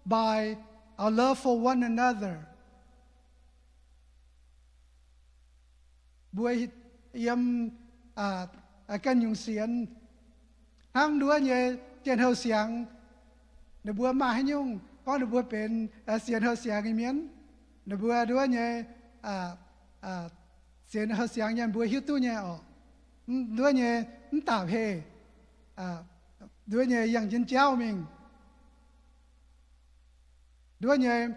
by our love for one another. Bùa yếm căn dùng xiên hang đua nhé trên hậu xiang để bùa mà hay nhung con để bùa bên xiên hậu xiang cái miếng để bùa đua nhé xiên hậu xiang nhé bùa hiếu tu nhé ở đua nhé tảo hề đua nhé yang trên chéo mình đua nhé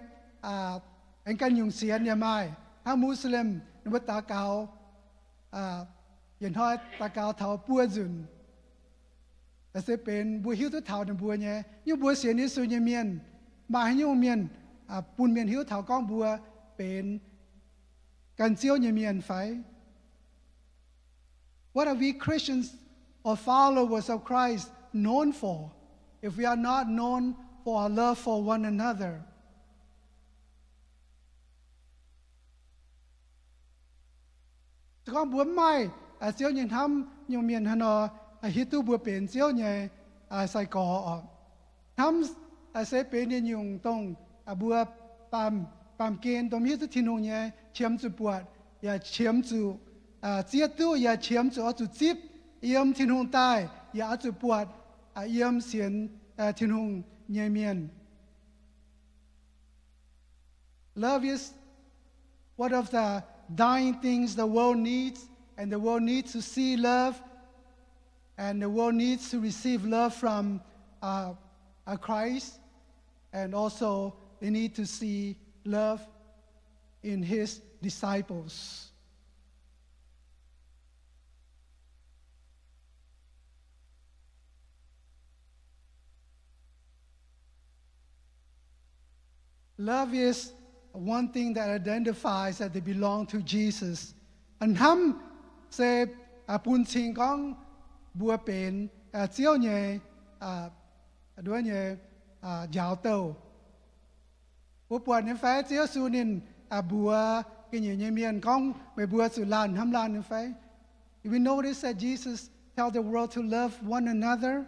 anh căn dùng xiên nhé mai hang Muslim nó bắt ta cao hiện hỏi ta cao thảo bùa dùnแต่เสเป็นบัวหิ้วตัวเท่าในบัวเนี่ยยุ่งบัวเสียนิสุยเมียนมาให้ยุ่งเมียนปูนเมียนหิ้วเท่าก้องบัวเป็นกันเจียวเมียนไฟ What are we Christians or followers of Christ known for if we are not known for our love for one another? Con bướm maiเจียวยินทำยุ่งเมียนฮานอฮิตุบัวเป็นเจียวใหญ่ใส่ก่อทำเสเป็นยันยุงตรงบัวปามเกณฑ์ตรงฮิตุทินงใหญ่เฉียมจุปวดอย่าเฉียมจุเจียตู้อย่าเฉียมจุจุจิบเยี่ยมทินงใต้อย่าจุปวดเยี่ยมเสียนทินงใหญ่เมียน Love is one of the dying things the world needs, and the world needs to see love. And the world needs to receive love from Christ, and also they need to see love in His disciples. Love is one thing that identifies that they belong to Jesus. And Ham say Pun Ching Kong bùa bền chiếu nhẹ đuôi nhẹ giáo tàu bùa bùa nên phải chiếu su nên bùa cái nhiều miền con về bùa sự lan ham lan như phải. We notice that Jesus tell the world to love one another.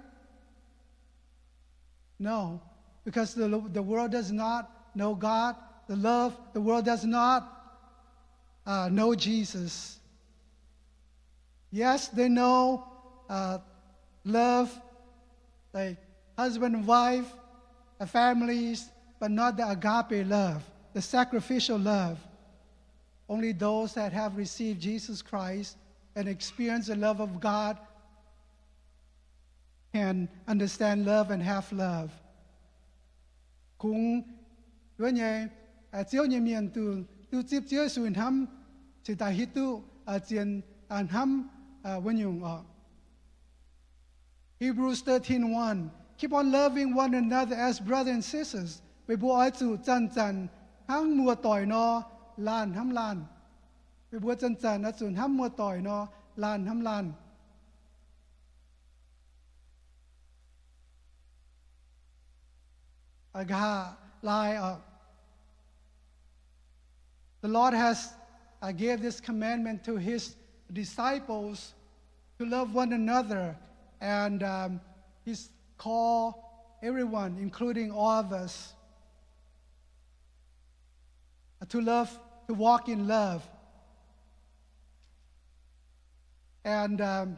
No, because the world does not know God. The world does not know Jesus. Yes, they know love, like husband and wife, families, but not the agape love, the sacrificial love. Only those that have received Jesus Christ and experienced the love of God can understand love and have love. Cũng với nhé, chiếu nhé miền từ tiếp chiếu suy hâm chỉ tại hít tu chiến hâm với nhung Hebrews 13:1 Keep on loving one another as brothers and sisters. Vì bố ai chủ chân hăng mùa tỏi nó lan hâm lan. Vì bố chân ở chủ hâm mùa tỏi nó lan hâm lan. The Lord has gave this commandment to His disciples to love one another, and He's called everyone, including all of us, to walk in love. And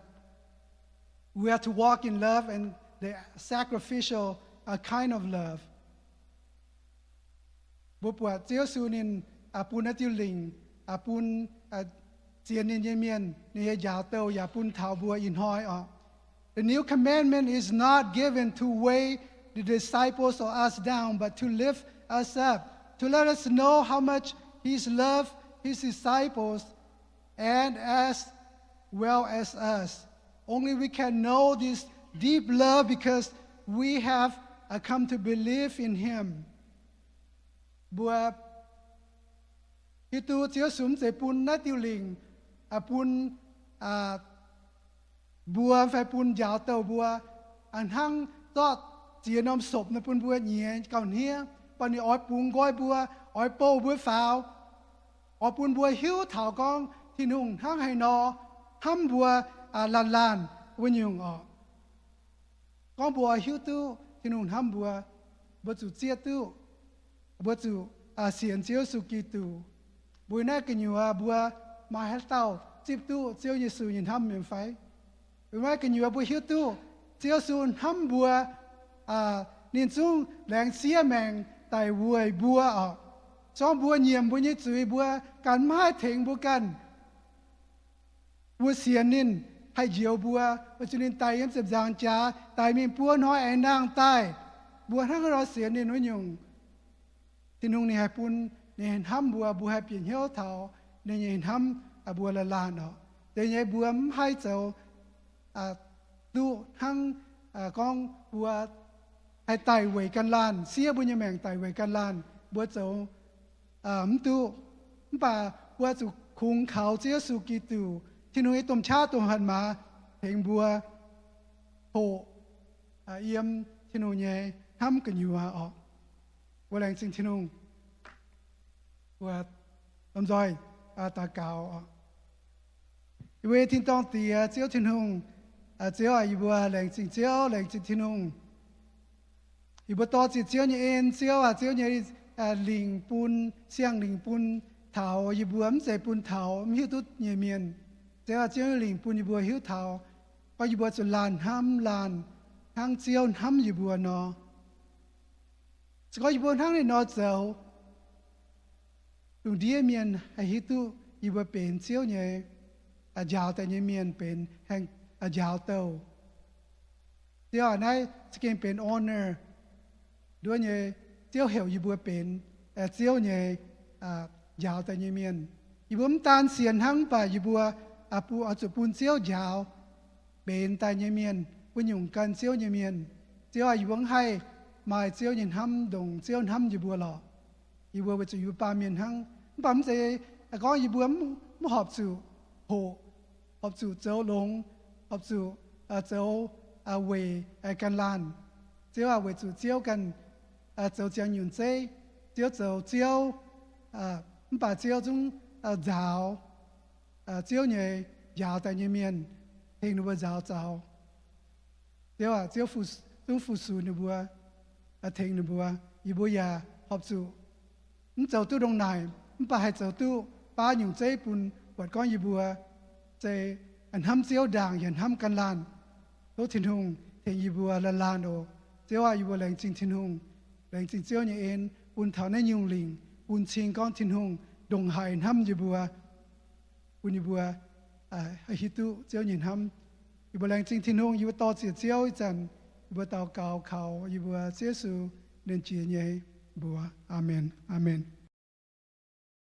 we have to walk in love and the sacrificial kind of love. Bố bùa chiếu su nín pun tiêu linh pun chiến nín miền nín giáo tàu pun thảo bùa in hoi. The new commandment is not given to weigh the disciples or us down, but to lift us up, to let us know how much He's loved His disciples and as well as us. Only we can know this deep love because we have come to believe in Him. Bùa khi tu chiếu súng sẽ pun nát tiêu linh pun bùa phải pun giáo tàu bùa hăng tốt chỉ nom sụp nó pun bùa nhẹ còn hia còn đi ỏi pun gói bùa ỏi po bùa pháo ỏi pun bùa hiếu thảo con thì nung hăng hay nọ hâm bùa lan với nhung con bùa hiếu tu thì nung hâm bùa chủ chia tu bữa chủ xiên chiếu su kỳ tu buổi nay cái nhiều bữa mà hết tàu chip tu chiếu như su nhìn hâm miền phải buổi nay cái nhiều buổi hiếu tu chiếu su hâm bữa nhìn xuống làng xía mèn tại buổi bữa cho bữa nhiệm bữa như chuối bữa cần mai thèn bữa cần bữa xiên nín hay diều bữa cho nên tay em sập giang trà tay mình bữa nói anh đang tay bữa thằngเราเสียนินไว้ยุงที่นุ่งนี่ให้ปุ่นนี่เห็นห้ำบัวให้เปลี่ยนเหี้ยวเท้านี่เห็นห้ำบัวละลานแต่ยังบัวให้เจ้าดูทั้งกองบัวให้ไต่เวกันลานเสียบุญยังแมงไต่เวกันลานบัวเจ้ามตูป่าบัวจุคุงเขาเสียสุกิตูที่นุ่งไอ้ต้มชาต้มหันมาเพลงบัวโผเอี่ยมที่นุ่งเนี่ยห้ำกันอยู่ว่าแรงสิ่งที่นุ่งว่าลำจอยตาเก่าเวทีต้องตีเจ้าที่นุ่งเจ้าอยู่ว่าแรงสิ่งเจ้าแรงสิ่งที่นุ่งอยู่บนโต๊ะเจ้าเนี่ยเอ็นเจ้าเนี่ยลิงปูนเสียงลิงปูนเถาอยู่บัวมันใส่ปูนเถาไม่หิ้วตุ๊ดเนี่ยเมียนเจ้าลิงปูนอยู่บัวหิ้วเถาก็อยู่บัวจุลานห้ำลานทั้งเจ้าห้ำอยู่บัวนอสก็อยู่บนทั้งในนอเจ้าตรงที่เมียนไอ้ฮิตุอยู่บนเป็นเจ้าเนี่ยยาวแต่เนี่ยเมียนเป็นแห่งยาวเต้าเจ้าในสกินเป็น honor ด้วยเนี่ยเจ้าเหวอยู่บนเป็นเจ้าเนี่ยยาวแต่เนี่ยเมียนอยู่บนตานเสียนทั้งป่าอยู่บนปูอาจุปูนเจ้ายาวเป็นแต่เนี่ยเมียนวันหยุ่งกันเจ้าเนี่ยเมียนเจ้าอยู่บนให้มาเจ้ายินห้ำดงเจ้าห้ำอยู่บัวหล่ออยู่บัวจะอยู่ป่าเมียนห้างป่ามันจะก็อยู่บัวมันหอบสู่โหหอบสู่เจ้าลงหอบสู่เจ้าเวกันลานเจ้าเวสู่เจ้ากันเจ้าเจียงหยุ่นเจ้ามันป่าเจ้าจง giáo chiếu nhẹ giáo tại như miền hình nó giáo giáo chiếu chiếu phụ sự nó bùa thình nó bùa y bùa ya học sự cháu tu đông này bà hay cháu tu ba nhung chế bùn vật con y bùa chế anh hâm chiếu đàng anh hâm căn lan đôi thiên hùng thì y bùa là lan đồ chiếu y bùa lệnh trình thiên hùng lệnh trình chiếu như em bùn thảo nên nhung linh bùn chiên con thiên hùng đồng hải hâm y bùa bùn y bùa hít tu chiếu nhìn hâm y bùa lệnh trình thiên hùng y bùa to chỉ chiếu chân y bùa tàu cầu cầu y bùa chiếu sự nên chia nhẹ bùa amen amen